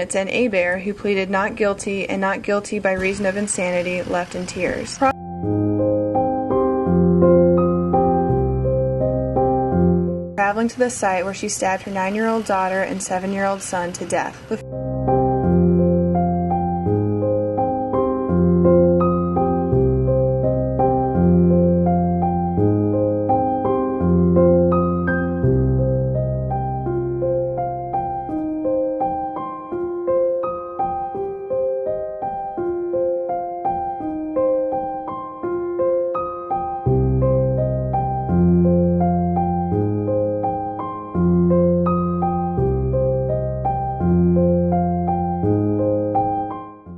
minutes, and Hebert, who pleaded not guilty and not guilty by reason of insanity, left in tears. Traveling to the site where she stabbed her 9-year-old daughter and 7-year-old son to death.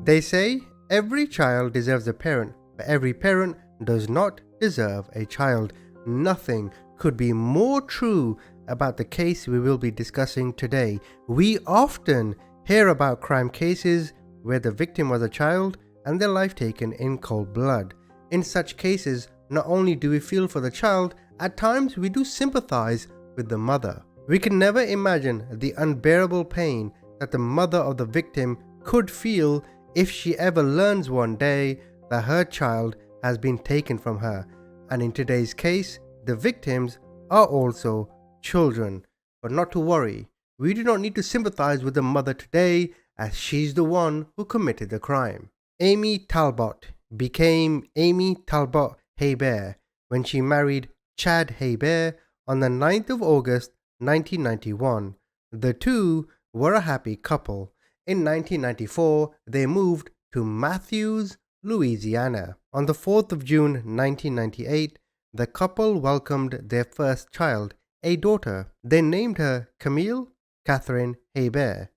They say every child deserves a parent, but every parent does not deserve a child. Nothing could be more true about the case we will be discussing today. We often hear about crime cases where the victim was a child and their life taken in cold blood. In such cases, not only do we feel for the child, at times we do sympathize with the mother. We can never imagine the unbearable pain that the mother of the victim could feel if she ever learns one day that her child has been taken from her. And in today's case, the victims are also children. But not to worry, we do not need to sympathize with the mother today, as she's the one who committed the crime. Amy Talbot became Amy Talbot Hebert when she married Chad Hebert on the 9th of August 1991. The two were a happy couple. In 1994, they moved to Matthews, Louisiana. On the 4th of June 1998, the couple welcomed their first child, a daughter. They named her Camille Catherine Hebert.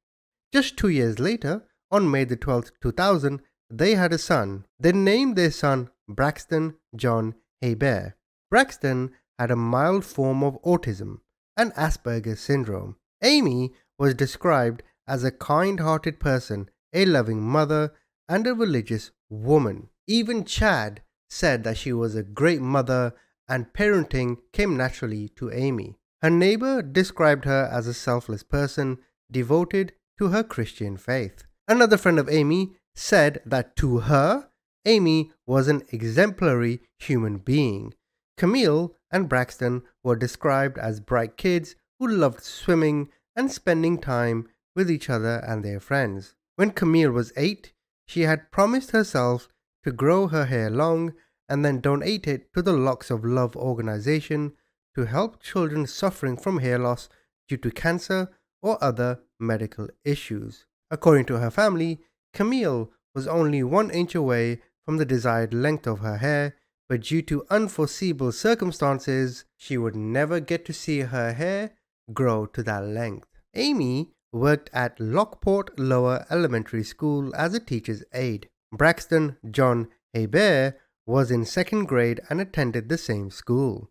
Just 2 years later, on May the 12th, 2000, they had a son. They named their son Braxton John Hebert. Braxton had a mild form of autism and Asperger's syndrome. Amy was described as a kind-hearted person, a loving mother, and a religious woman. Even Chad said that she was a great mother and parenting came naturally to Amy. Her neighbor described her as a selfless person devoted to her Christian faith. Another friend of Amy said that to her, Amy was an exemplary human being. Camille and Braxton were described as bright kids who loved swimming and spending time with each other and their friends. When Camille was 8, she had promised herself to grow her hair long and then donate it to the Locks of Love organization to help children suffering from hair loss due to cancer or other medical issues. According to her family, Camille was only 1 inch away from the desired length of her hair, but due to unforeseeable circumstances, she would never get to see her hair grow to that length. Amy worked at Lockport Lower Elementary School as a teacher's aide. Braxton John Hebert was in 2nd grade and attended the same school.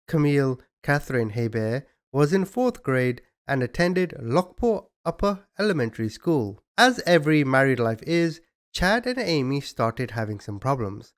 Camille Catherine Hebert was in 4th grade and attended Lockport Upper Elementary School. As every married life is, Chad and Amy started having some problems.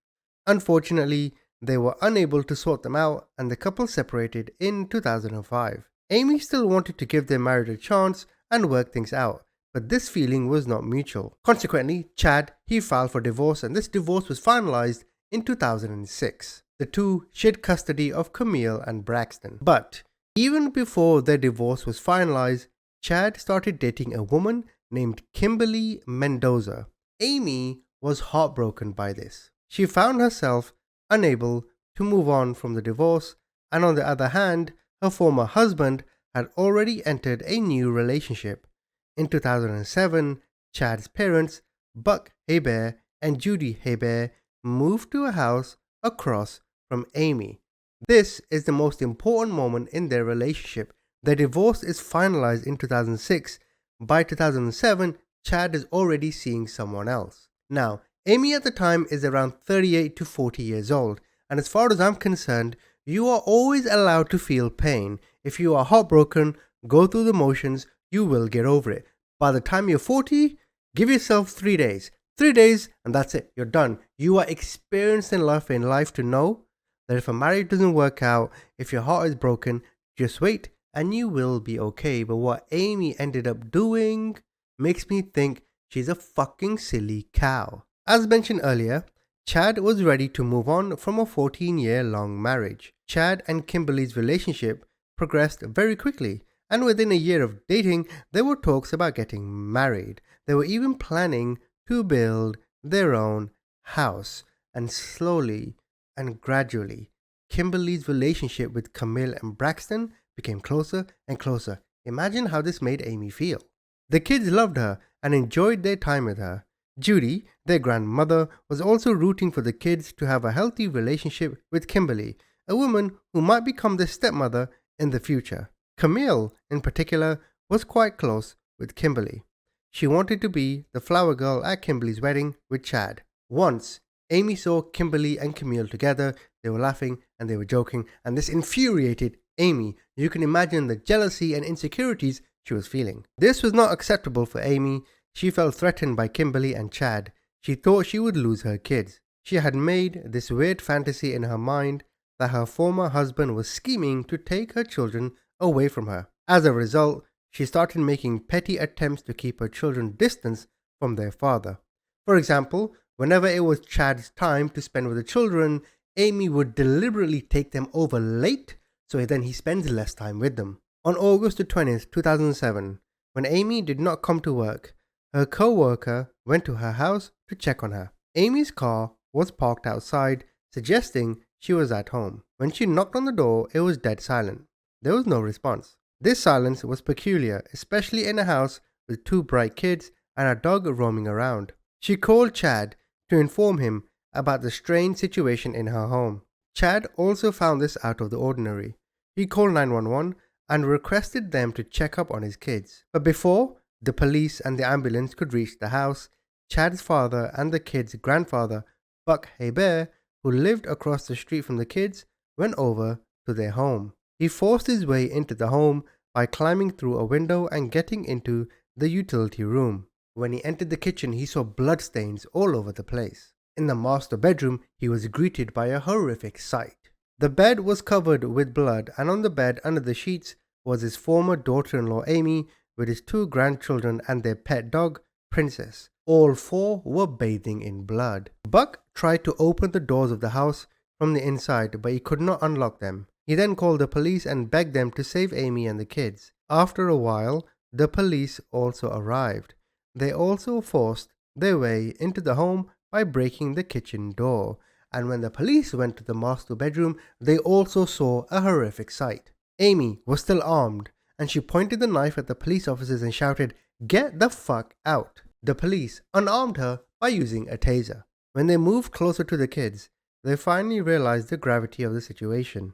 Unfortunately, they were unable to sort them out and the couple separated in 2005. Amy still wanted to give their marriage a chance and work things out, but this feeling was not mutual. Consequently, Chad, he filed for divorce and this divorce was finalized in 2006. The two shared custody of Camille and Braxton. But even before their divorce was finalized, Chad started dating a woman named Kimberly Mendoza. Amy was heartbroken by this. She found herself unable to move on from the divorce, and on the other hand, her former husband had already entered a new relationship. In 2007, Chad's parents, Buck Hebert and Judy Hebert, moved to a house across from Amy. This is the most important moment in their relationship. Their divorce is finalized in 2006. By 2007, Chad is already seeing someone else. Now, Amy at the time is around 38 to 40 years old, and as far as I'm concerned, you are always allowed to feel pain. If you are heartbroken, go through the motions, you will get over it. By the time you're 40, give yourself 3 days. 3 days and that's it, you're done. You are experienced enough in life to know that if a marriage doesn't work out, if your heart is broken, just wait and you will be okay. But what Amy ended up doing makes me think she's a fucking silly cow. As mentioned earlier, Chad was ready to move on from a 14-year-long marriage. Chad and Kimberly's relationship progressed very quickly, and within a year of dating, there were talks about getting married. They were even planning to build their own house, and slowly and gradually, Kimberly's relationship with Camille and Braxton became closer and closer. Imagine how this made Amy feel. The kids loved her and enjoyed their time with her. Judy, their grandmother, was also rooting for the kids to have a healthy relationship with Kimberly, a woman who might become their stepmother in the future. Camille, in particular, was quite close with Kimberly. She wanted to be the flower girl at Kimberly's wedding with Chad. Once, Amy saw Kimberly and Camille together. They were laughing and they were joking, and this infuriated Amy. You can imagine the jealousy and insecurities she was feeling. This was not acceptable for Amy. She felt threatened by Kimberly and Chad. She thought she would lose her kids. She had made this weird fantasy in her mind that her former husband was scheming to take her children away from her. As a result, she started making petty attempts to keep her children distant from their father. For example, whenever it was Chad's time to spend with the children, Amy would deliberately take them over late so then he spends less time with them. On August 20th, 2007, when Amy did not come to work, her co-worker went to her house to check on her. Amy's car was parked outside, suggesting she was at home. When she knocked on the door, it was dead silent. There was no response. This silence was peculiar, especially in a house with two bright kids and a dog roaming around. She called Chad to inform him about the strange situation in her home. Chad also found this out of the ordinary. He called 911 and requested them to check up on his kids. But before the police and the ambulance could reach the house, Chad's father and the kids' grandfather, Buck Hebert, who lived across the street from the kids, went over to their home. He forced his way into the home by climbing through a window and getting into the utility room. When he entered the kitchen, he saw bloodstains all over the place. In the master bedroom, he was greeted by a horrific sight. The bed was covered with blood, and on the bed under the sheets was his former daughter-in-law Amy with his two grandchildren and their pet dog, Princess. All four were bathing in blood. Buck tried to open the doors of the house from the inside, but he could not unlock them. He then called the police and begged them to save Amy and the kids. After a while, the police also arrived. They also forced their way into the home by breaking the kitchen door. And when the police went to the master bedroom, they also saw a horrific sight. Amy was still armed, and she pointed the knife at the police officers and shouted, "Get the fuck out!" The police unarmed her by using a taser. When they moved closer to the kids, they finally realized the gravity of the situation.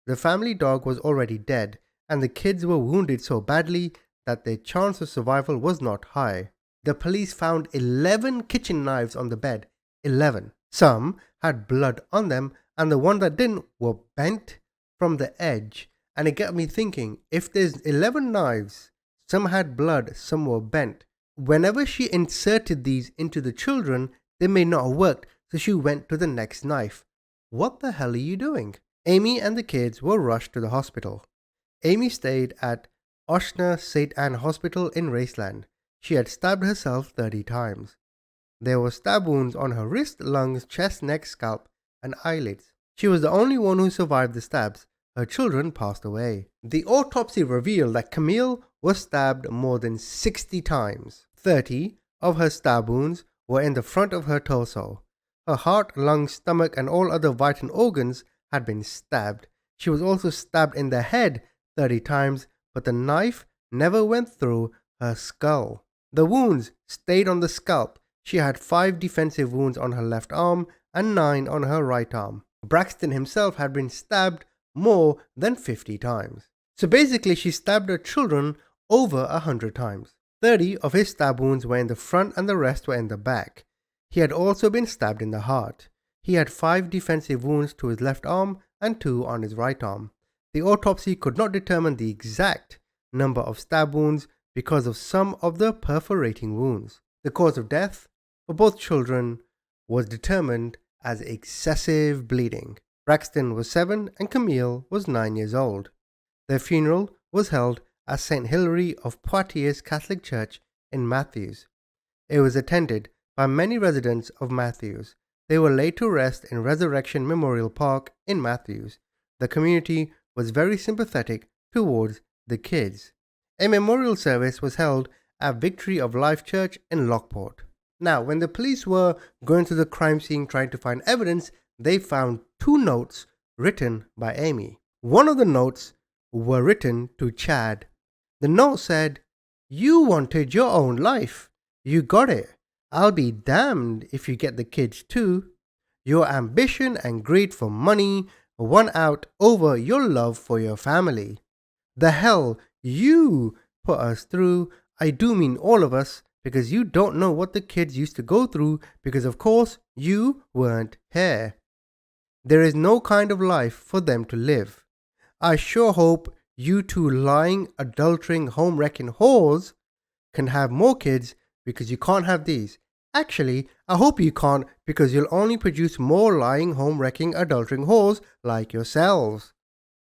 The family dog was already dead, and the kids were wounded so badly that their chance of survival was not high. The police found 11 kitchen knives on the bed. 11. Some had blood on them, and the one that didn't were bent from the edge. And it got me thinking, if there's 11 knives, some had blood, some were bent. Whenever she inserted these into the children, they may not have worked, so she went to the next knife. What the hell are you doing? Amy and the kids were rushed to the hospital. Amy stayed at Oshner St. Anne Hospital in Raceland. She had stabbed herself 30 times. There were stab wounds on her wrist, lungs, chest, neck, scalp, and eyelids. She was the only one who survived the stabs. Her children passed away. The autopsy revealed that Camille was stabbed more than 60 times. 30 of her stab wounds were in the front of her torso. Her heart, lungs, stomach, and all other vital organs had been stabbed. She was also stabbed in the head 30 times, but the knife never went through her skull. The wounds stayed on the scalp. She had 5 defensive wounds on her left arm and 9 on her right arm. Braxton himself had been stabbed more than 50 times. So basically, she stabbed her children over 100 times. 30 of his stab wounds were in the front and the rest were in the back. He had also been stabbed in the heart. He had 5 defensive wounds to his left arm and 2 on his right arm. The autopsy could not determine the exact number of stab wounds because of some of the perforating wounds. The cause of death for both children was determined as excessive bleeding. Braxton was 7 and Camille was 9 years old. Their funeral was held at St. Hilary of Poitiers Catholic Church in Matthews. It was attended by many residents of Matthews. They were laid to rest in Resurrection Memorial Park in Matthews. The community was very sympathetic towards the kids. A memorial service was held at Victory of Life Church in Lockport. Now, when the police were going to the crime scene trying to find evidence, they found 2 notes written by Amy. One of the notes were written to Chad. The note said, "You wanted your own life. You got it. I'll be damned if you get the kids too. Your ambition and greed for money won out over your love for your family. The hell you put us through, I do mean all of us, because you don't know what the kids used to go through because of course you weren't here. There is no kind of life for them to live. I sure hope you 2 lying, adultering, home-wrecking whores can have more kids because you can't have these. Actually, I hope you can't because you'll only produce more lying, home-wrecking, adultering whores like yourselves.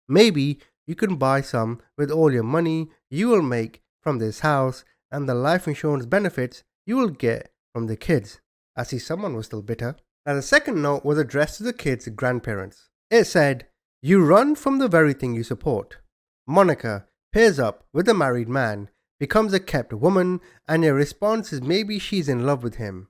Maybe you can buy some with all your money you will make from this house and the life insurance benefits you will get from the kids." I see someone was still bitter. Now the second note was addressed to the kids' grandparents. It said, "You run from the very thing you support. Monica pairs up with a married man, becomes a kept woman, and your response is maybe she's in love with him.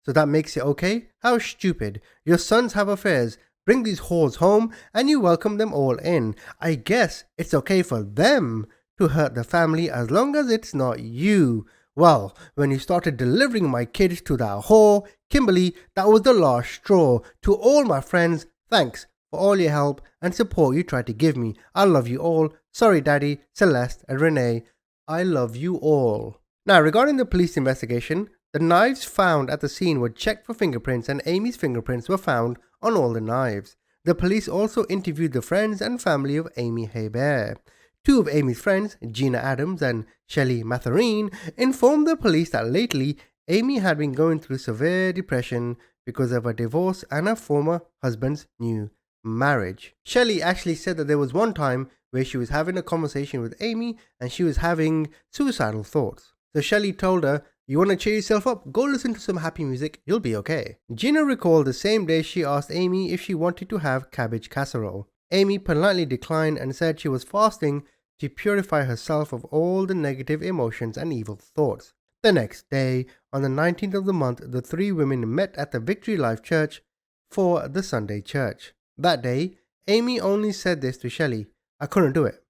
So that makes it okay? How stupid. Your sons have affairs, bring these whores home, and you welcome them all in. I guess it's okay for them to hurt the family as long as it's not you. Well, when you started delivering my kids to that whore, Kimberly, that was the last straw. To all my friends, thanks for all your help and support you tried to give me. I love you all. Sorry, Daddy, Celeste, and Renee. I love you all." Now, regarding the police investigation, the knives found at the scene were checked for fingerprints and Amy's fingerprints were found on all the knives. The police also interviewed the friends and family of Amy Hebert. 2 of Amy's friends, Gina Adams and Shelley Matherine, informed the police that lately Amy had been going through severe depression because of her divorce and her former husband's new marriage. Shelley actually said that there was one time where she was having a conversation with Amy and she was having suicidal thoughts. So Shelley told her, "You want to cheer yourself up? Go listen to some happy music, you'll be okay." Gina recalled the same day she asked Amy if she wanted to have cabbage casserole. Amy politely declined and said she was fasting to purify herself of all the negative emotions and evil thoughts. The next day, on the 19th of the month, the 3 women met at the Victory Life Church for the Sunday church. That day, Amy only said this to Shelley, "I couldn't do it."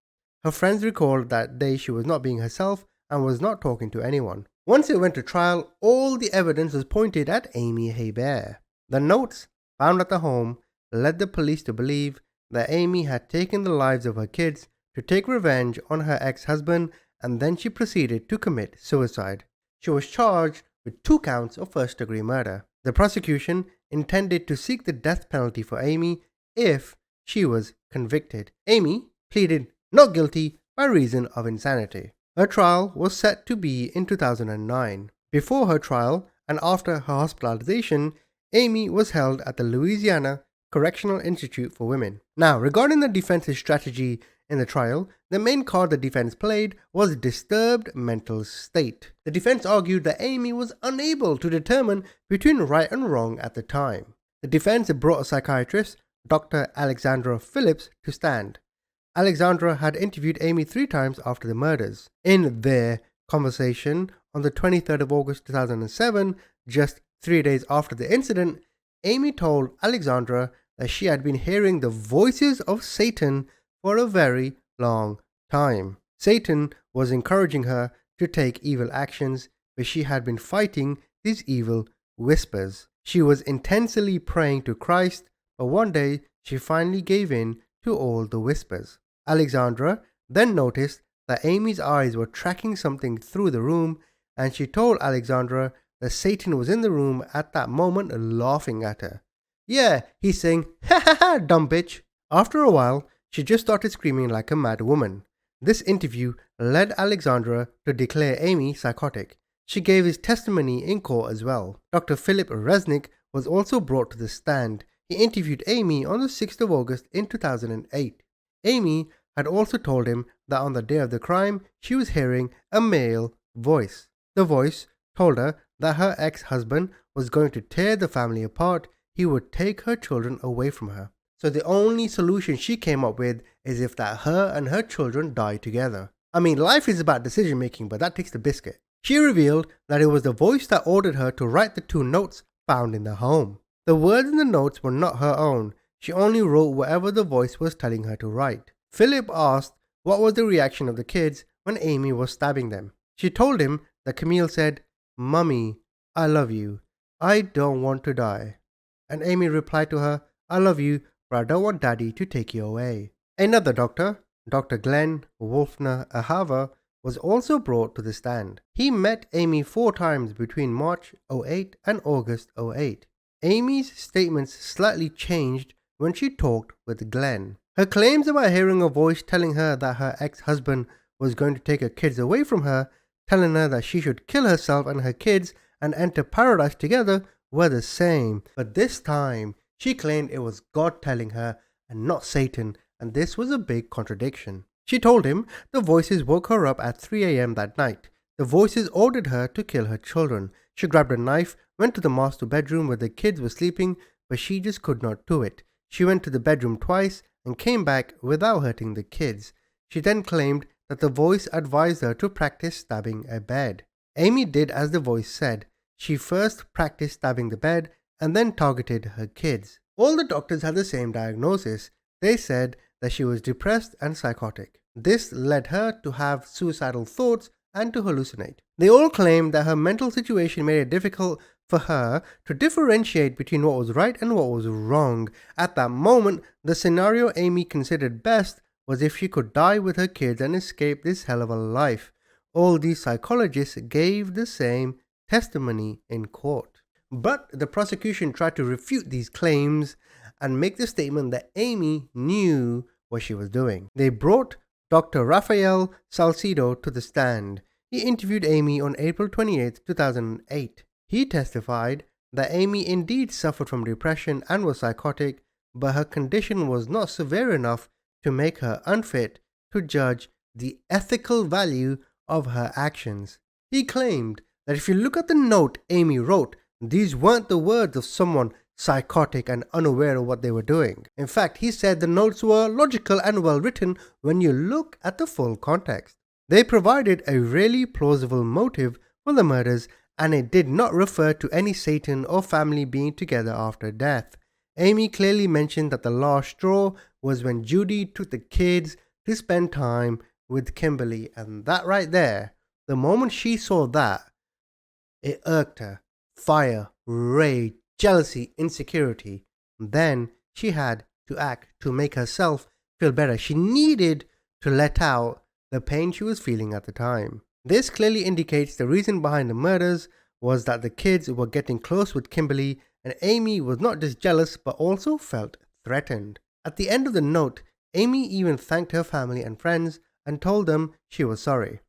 Her friends recalled that day she was not being herself and was not talking to anyone. Once it went to trial, all the evidence was pointed at Amy Hebert. The notes found at the home led the police to believe that Amy had taken the lives of her kids to take revenge on her ex-husband, and then she proceeded to commit suicide. She was charged with 2 counts of first-degree murder. The prosecution intended to seek the death penalty for Amy if she was convicted. Amy pleaded not guilty by reason of insanity. Her trial was set to be in 2009. Before her trial and after her hospitalization, Amy was held at the Louisiana Correctional Institute for Women. Now, regarding the defense's strategy in the trial, the main card the defense played was disturbed mental state. The defense argued that Amy was unable to determine between right and wrong at the time. The defense brought a psychiatrist, Dr. Alexandra Phillips, to stand. Alexandra had interviewed Amy 3 times after the murders. In their conversation on the 23rd of August 2007, just 3 days after the incident, Amy told Alexandra that she had been hearing the voices of Satan for a very long time. Satan was encouraging her to take evil actions, but she had been fighting these evil whispers. She was intensely praying to Christ, but one day she finally gave in to all the whispers. Alexandra then noticed that Amy's eyes were tracking something through the room, and she told Alexandra that Satan was in the room at that moment laughing at her. "Yeah," he's saying, "Ha ha ha, dumb bitch." After a while, she just started screaming like a mad woman. This interview led Alexandra to declare Amy psychotic. She gave his testimony in court as well. Dr. Philip Resnick was also brought to the stand. He interviewed Amy on the 6th of August in 2008. Amy had also told him that on the day of the crime, she was hearing a male voice. The voice told her that her ex-husband was going to tear the family apart. He would take her children away from her. So the only solution she came up with is if that her and her children die together. I mean, life is about decision making, but that takes the biscuit. She revealed that it was the voice that ordered her to write the 2 notes found in the home. The words in the notes were not her own. She only wrote whatever the voice was telling her to write. Philip asked what was the reaction of the kids when Amy was stabbing them. She told him that Camille said, "Mummy, I love you. I don't want to die." And Amy replied to her, "I love you, but I don't want Daddy to take you away." Another doctor, Dr. Glenn Wolfner Ahava, was also brought to the stand. He met Amy 4 times between March 08 and August 08. Amy's statements slightly changed when she talked with Glenn. Her claims about hearing a voice telling her that her ex-husband was going to take her kids away from her, telling her that she should kill herself and her kids and enter paradise together, were the same. But this time, she claimed it was God telling her and not Satan, and this was a big contradiction. She told him the voices woke her up at 3 a.m. that night. The voices ordered her to kill her children. She grabbed a knife, went to the master bedroom where the kids were sleeping, but she just could not do it. She went to the bedroom twice and came back without hurting the kids. She then claimed that the voice advised her to practice stabbing a bed. Amy did as the voice said. She first practiced stabbing the bed and then targeted her kids. All the doctors had the same diagnosis. They said that she was depressed and psychotic. This led her to have suicidal thoughts and to hallucinate. They all claimed that her mental situation made it difficult for her to differentiate between what was right and what was wrong. At that moment, the scenario Amy considered best was if she could die with her kids and escape this hell of a life. All these psychologists gave the same testimony in court. But the prosecution tried to refute these claims and make the statement that Amy knew what she was doing. They brought Dr. Rafael Salcido to the stand. He interviewed Amy on April 28, 2008. He testified that Amy indeed suffered from depression and was psychotic, but her condition was not severe enough to make her unfit to judge the ethical value of her actions. He claimed that if you look at the note Amy wrote, these weren't the words of someone psychotic and unaware of what they were doing. In fact, he said the notes were logical and well written when you look at the full context. They provided a really plausible motive for the murders, and it did not refer to any Satan or family being together after death. Amy clearly mentioned that the last straw was when Judy took the kids to spend time with Kimberly, and that right there, the moment she saw that, it irked her. Fire, rage, jealousy, insecurity. Then she had to act to make herself feel better. She needed to let out the pain she was feeling at the time. This clearly indicates the reason behind the murders was that the kids were getting close with Kimberly, and Amy was not just jealous but also felt threatened. At the end of the note, Amy even thanked her family and friends and told them she was sorry.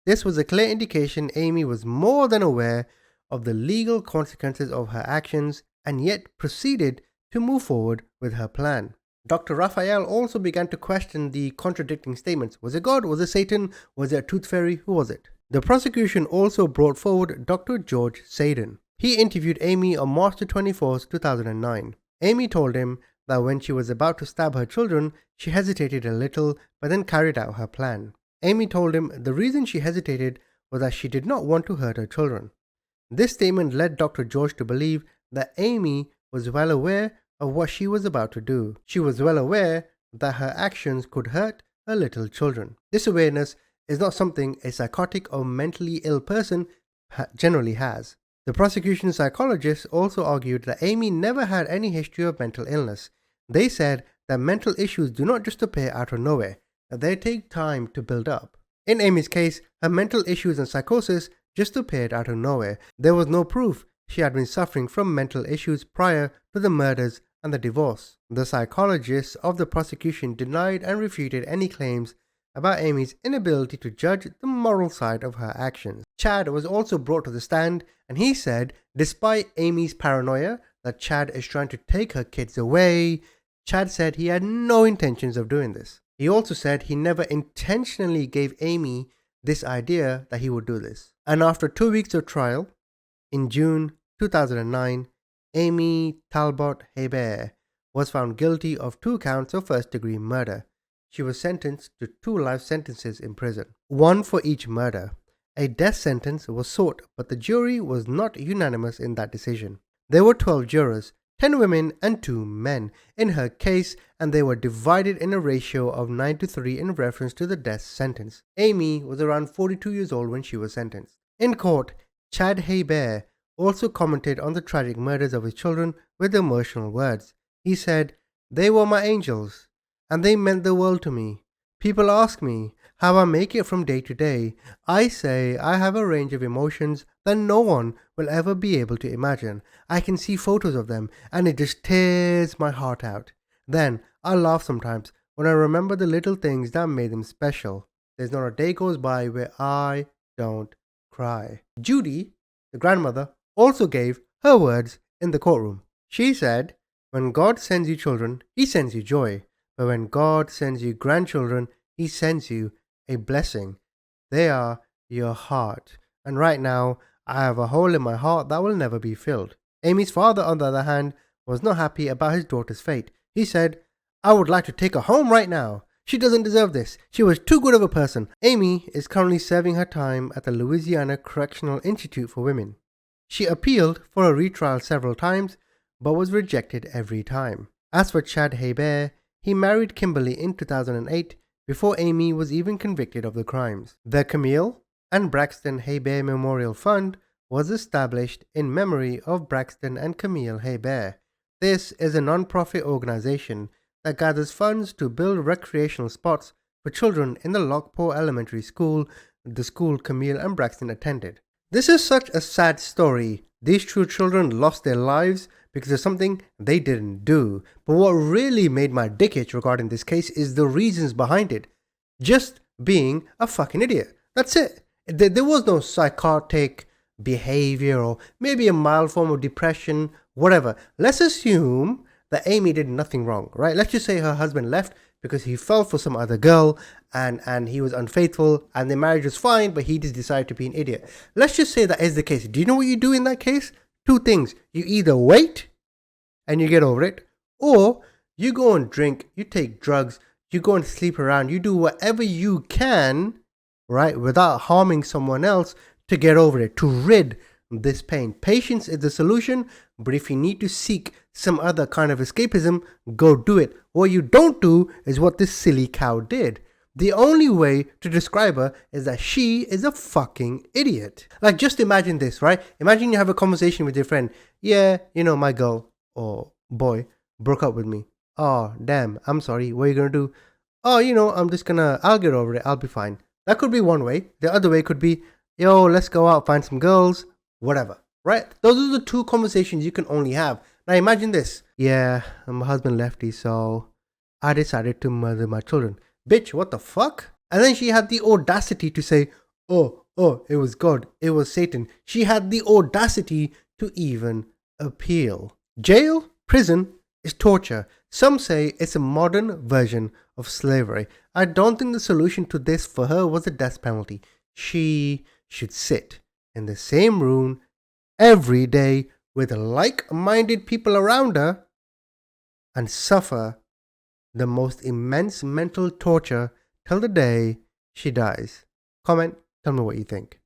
This was a clear indication Amy was more than aware of the legal consequences of her actions and yet proceeded to move forward with her plan. Dr. Raphael also began to question the contradicting statements. Was it God? Was it Satan? Was it a tooth fairy? Who was it? The prosecution also brought forward Dr. George Sadin. He interviewed Amy on March 24, 2009. Amy told him that when she was about to stab her children, she hesitated a little but then carried out her plan. Amy told him the reason she hesitated was that she did not want to hurt her children. This statement led Dr. George to believe that Amy was well aware of what she was about to do. She was well aware that her actions could hurt her little children. This awareness is not something a psychotic or mentally ill person generally has. The prosecution psychologists also argued that Amy never had any history of mental illness. They said that mental issues do not just appear out of nowhere, that they take time to build up. In Amy's case, her mental issues and psychosis just appeared out of nowhere. There was no proof she had been suffering from mental issues prior to the murders and the divorce. The psychologists of the prosecution denied and refuted any claims about Amy's inability to judge the moral side of her actions. Chad was also brought to the stand, and he said, despite Amy's paranoia that Chad is trying to take her kids away, Chad said he had no intentions of doing this. He also said he never intentionally gave Amy this idea that he would do this. And after 2 weeks of trial, in June 2009, Amy Talbot Hebert was found guilty of 2 counts of first-degree murder. She was sentenced to 2 life sentences in prison, 1 for each murder. A death sentence was sought, but the jury was not unanimous in that decision. There were 12 jurors, 10 women and 2 men, in her case, and they were divided in a ratio of 9-3 in reference to the death sentence. Amy was around 42 years old when she was sentenced. In court, Chad Hebert also commented on the tragic murders of his children with emotional words. He said, "They were my angels, and they meant the world to me. People ask me how I make it from day to day. I say I have a range of emotions that no one will ever be able to imagine. I can see photos of them, and it just tears my heart out. Then I laugh sometimes when I remember the little things that made them special. There's not a day goes by where I don't cry." Judy, the grandmother, also gave her words in the courtroom. She said, "When God sends you children, He sends you joy. But when God sends you grandchildren, He sends you a blessing. They are your heart. And right now, I have a hole in my heart that will never be filled." Amy's father, on the other hand, was not happy about his daughter's fate. He said, "I would like to take her home right now. She doesn't deserve this. She was too good of a person." Amy is currently serving her time at the Louisiana Correctional Institute for Women. She appealed for a retrial several times, but was rejected every time. As for Chad Hebert, he married Kimberly in 2008 before Amy was even convicted of the crimes. The Camille and Braxton Hebert Memorial Fund was established in memory of Braxton and Camille Hebert. This is a non-profit organization that gathers funds to build recreational spots for children in the Lockport Elementary School, the school Camille and Braxton attended. This is such a sad story. These 2 children lost their lives because of something they didn't do. But what really made my dick itch regarding this case is the reasons behind it. Just being a fucking idiot. That's it. There was no psychotic behavior or maybe a mild form of depression, whatever. Let's assume that Amy did nothing wrong, right? Let's just say her husband left because he fell for some other girl and he was unfaithful and their marriage was fine, but he just decided to be an idiot. Let's just say that is the case. Do you know what you do in that case? 2 things. You either wait and you get over it, or you go and drink, you take drugs, you go and sleep around, you do whatever you can, right, without harming someone else to get over it, to rid this pain. Patience is the solution, but if you need to seek some other kind of escapism, go do it. What you don't do is what this silly cow did. The only way to describe her is that she is a fucking idiot. Like, just imagine this, right? Imagine you have a conversation with your friend. "Yeah, my girl or boy broke up with me. Oh, damn, I'm sorry. What are you gonna do?" "Oh, I'll get over it. I'll be fine." That could be one way. The other way could be, "Yo, let's go out, find some girls," whatever, right? Those are the 2 conversations you can only have. Now imagine this. "Yeah, my husband lefty, so I decided to murder my children." Bitch, what the fuck? And then she had the audacity to say, oh, it was God, it was Satan. She had the audacity to even appeal. Jail, prison is torture. Some say it's a modern version of slavery. I don't think the solution to this for her was the death penalty. She should sit in the same room every day with like-minded people around her and suffer the most immense mental torture till the day she dies. Comment, tell me what you think.